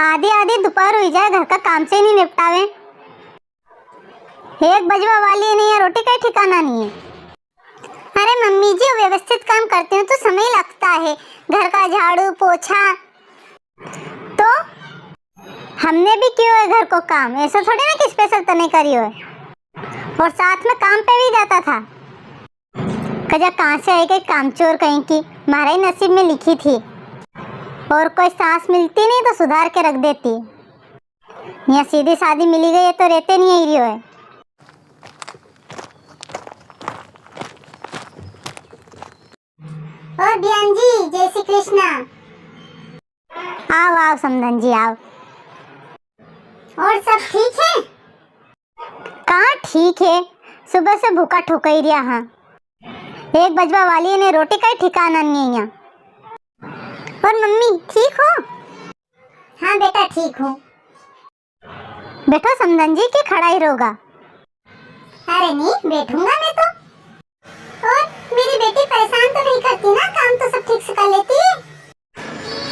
आधी आधी दोपहर हुई जाए, घर का काम से नहीं निपटावे। एक बजवा वाली नहीं है, रोटी का ठिकाना नहीं है। अरे मम्मी जी, व्यवस्थित काम करते हो तो समय लगता है, घर का झाड़ू पोछा। तो हमने भी किया है घर को काम, ऐसा थोड़ी ना कि स्पेशल तने करी हो। और साथ में काम पे भी जाता था। कजा कहाँ से आई गई कामचोर कहीं की, हमारे ही नसीब में लिखी थी। और कोई सांस मिलती नहीं तो सुधार के रख देती। यहाँ सीधी सादी मिली गई है तो रहते नहीं आई रही हो। और बयान जी, जय श्री कृष्णा। आओ आओ समधन जी आओ। और सब ठीक है? कहाँ ठीक है, सुबह से भूखा ठोका ही रहा। हाँ, एक बजवा वाली ने रोटी का ही ठिकाना नहीं है यहाँ। और मम्मी ठीक हो? हाँ बेटा ठीक हूँ। बैठो समधन जी, कि खड़ा ही रहोगा? अरे नहीं बैठूंगा मैं तो। और मेरी बेटी परेशान तो नहीं करती ना, काम तो सब ठीक से कर लेती है।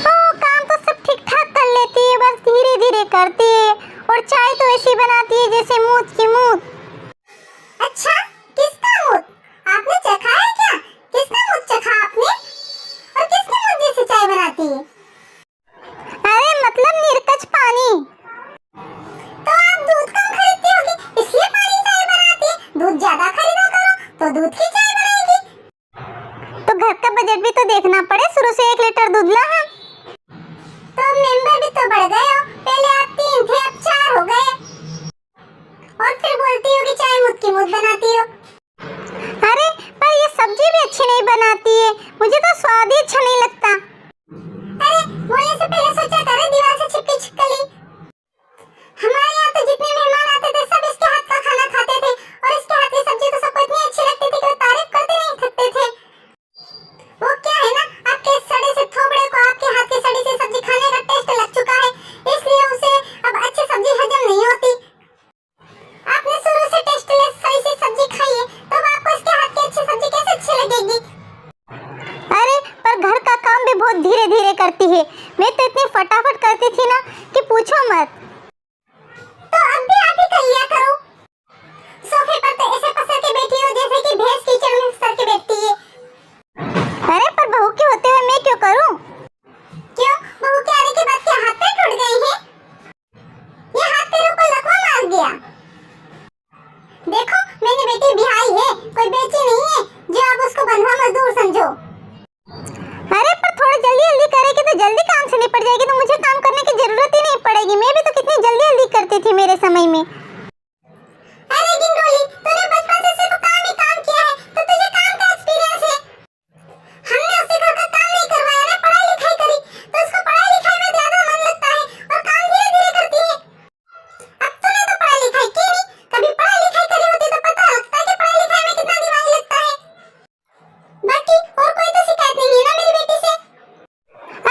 ओ, काम तो सब ठीक ठाक कर लेती है, बस धीरे धीरे करती है। और चाय तो ऐसी बनाती है जैसे मूत की मूत। अच्छा, किसका मूत? आपने चखा है क्या? किसका मूत चखा आपने? और किसके मूत जैसे चाय बनाती है? अरे मतलब निर्कच पानी। तो आप दूध कम खरीदती होगी, इसलिए पानी चाय बनाती है। दूध ज्यादा खरीदा करो तो दूध की चाय बनेगी। तो घर का बजट भी तो देखना पड़े, शुरू से 1 लीटर दूध ला हम। तो मेंबर भी तो बढ़ गए हो, पहले आप 3 थे अब 4 हो गए। और फिर बोलती हो कि चाय मुझ की मुझ बनाती हो। अरे पर ये सब्जी भी अच्छी नहीं बनाती है, मुझे तो स्वाद ही अच्छा नहीं लगता। अरे बोलने से पहले सोचा करे, दीवार से छिपकी छिपकली। हमारे यहाँ तो जितने मेहमान आते थे सब इसके हाथ का खाना खाते थे, और इसके हाथ की सब्जी तो सबको इतनी अच्छी लगती थी कि वो तारीफ करते नहीं थकते थे। वो क्या है ना, आपके सड़े से थोबड़े को आपके हाथ की सड़ी सी सब्जी खाने का टेस्ट लग चुका है, इसलिए उसे अब अच्छी सब्जी हजम नहीं होती। आपने शुरू से टेस्टलेस सड़ी सी सब्जी खाई है, तब आपको इसके हाथ की अच्छी सब्जी कैसे अच्छी लगेगी? अरे पर घर का काम भी बहुत धीरे धीरे करती है, मैं तो इतनी फटाफट करती थी ना कि पूछो मत। तो अब भी आप ही कर लिया करो। सोफे पर तो ऐसे पसर के बैठी हो जैसे कि भैंस कीचड़ में पसर के बैठती है। अरे पर बहू के होते हुए मैं क्यों करूं? क्यों, बहू के आने के बाद क्या हाथ पैर टूट गए हैं? ये हाथ पैरों को लकवा मार गया। देखो मैंने बेटी बिहाई है, कोई बेची नहीं है जो आप उसको बंधुआ मजदूर समझो। अरे पर थोड़ा जल्दी जल्दी करेगी तो जल्दी काम से निपट जाएगी, तो मुझे काम करने की जरूरत ही नहीं पड़ेगी। मैं भी तो कितनी जल्दी जल्दी करती थी मेरे समय में। अरे गिंडोली, तूने बचपन से सिर्फ काम ही काम किया है, तो तुझे काम का एक्सपीरियंस है। हमने उससे घर का काम नहीं करवाया ना, पढ़ाई लिखाई करी, तो उसको पढ़ाई लिखाई में ज्यादा मन लगता है और काम धीरे धीरे करती है। अब तूने तो पढ़ाई लिखाई की नहीं, कभी पढ़ाई लिखाई करी होती तो पता लगता है कि पढ़ाई लिखाई में कितना दिमाग लगता है। बाकी और कोई तो शिकायत नहीं है ना मेरी बेटी से?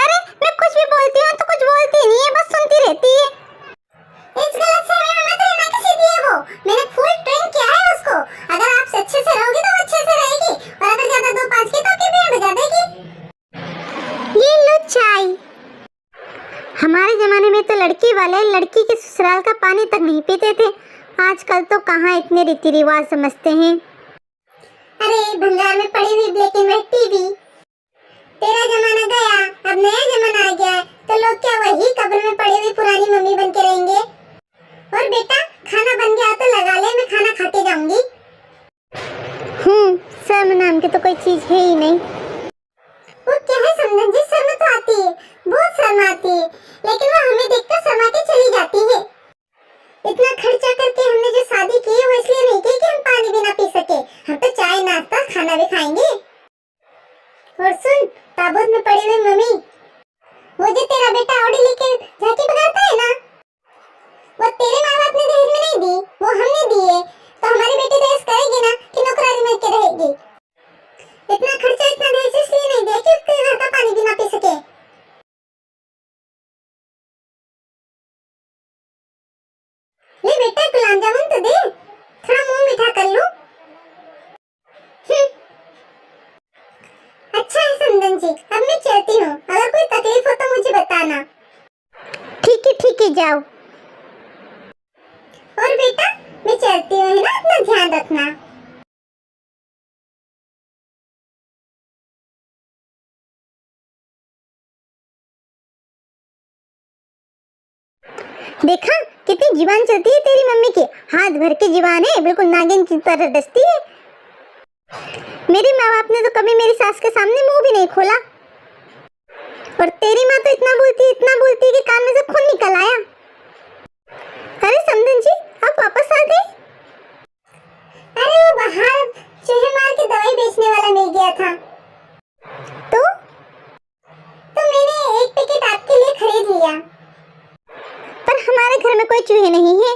अरे मैं कुछ भी बोलती हूँ तो कुछ बोलती नहीं है, बस सुनती रहती है। इस गलतफहमी में मत रहना किसी दिए वो, मैंने फुल ट्रेन किया है उसको। अगर आप अच्छे से रहोगी तो अच्छे से रहेगी, और अगर ज्यादा 2-5 की तो आपकी बैंड बजा देगी। ये लो चाय। हमारे जमाने में तो लड़की वाले लड़की के ससुराल का पानी तक नहीं पीते थे, आजकल तो कहाँ इतने रीति रिवाज समझते हैं। अरे भंगार में पड़ी हुई ब्लैक एंड व्हाइट टीवी, तेरा जमाना गया अब नया जमाना आ गया है, तो लोग क्या वही कब्र में पड़ी हुई पुरानी मम्मी बन के रहेंगे? और बेटा खाना बन गया तो लगा ले, मैं खाना खाते जाऊंगी। शर्म नाम की तो कोई चीज है ही नहीं। वो क्या है समधन जी, शर्म तो आती है, बहुत शर्म आती है, लेकिन वो हमें देखकर शर्मा के चली जाती है। इतना खर्चा करके हमने जो शादी की है वो इसलिए नहीं की कि हम पानी भी ना पी सके, हम तो चाय नाश्ता खाना भी खाएंगे। और सुन, ताबूत में पड़ी हुई मम्मी, वो जो तेरा बेटा ऑडी लेके झांकी बगाता है ना, वो तेरे माँ बाप ने दहेज में नहीं दी, वो हमने दी है। तो हमारी बेटी तो ऐसा करेगी ना कि नौकरानी बन के रहेगी। इतना खर्चा इतना दहेज इसलिए नहीं दिया कि उसके घर का पानी भी ना पी सके। ले बेटा गुलाब जामुन तो दे, थोड़ा मुंह मीठा कर लूं। अच्छा है समधन जी, अब मैं चलती हूँ, अगर कोई तकलीफ हो तो मुझे बताना। ठीक है जाओ। और बेटा मैं चलती हूँ, है ना, अपना ध्यान रखना। देखा कितनी जुबान चलती है तेरी मम्मी की, हाथ भर की जुबान है, बिल्कुल नागिन की तरह डसती है। मेरे माँ बाप ने तो कभी मेरी सास के सामने मुंह भी नहीं खोला, और तेरी माँ तो इतना बोलती है कि कान में से खून निकल आया। अरे समधन जी, आप वापस आ गए? अरे वो बाहर चूहे मार के दवाई बेचने वाला मिल गया था, तो मैंने एक पैकेट आपके लिए खरीद लिया। पर हमारे घर में कोई चूहे नहीं है।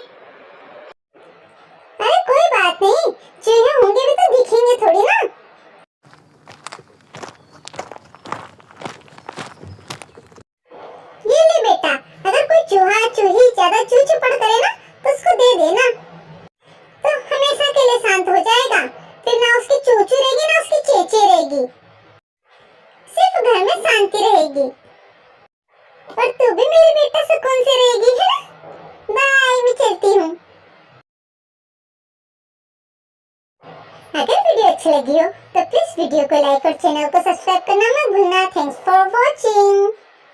अरे कोई बात नहीं, चूहे होंगे भी तो दिखेंगे थोड़ी ना। ये ले बेटा, अगर कोई चूहा चूही ज्यादा चू चूपड़ करे ना तो उसको दे देना, तो हमेशा के लिए शांत हो जाएगा। फिर ना उसकी चूचू रहेगी ना उसकी चेचे रहेगी, सिर्फ घर में शांति रहेगी। और तू भी मेरे बेटा सुकून से रहेगी, है ना? बाय, मैं चलती हूँ। अगर वीडियो अच्छी लगी हो तो प्लीज वीडियो को लाइक और चैनल को सब्सक्राइब करना मत भूलना। Thanks for watching.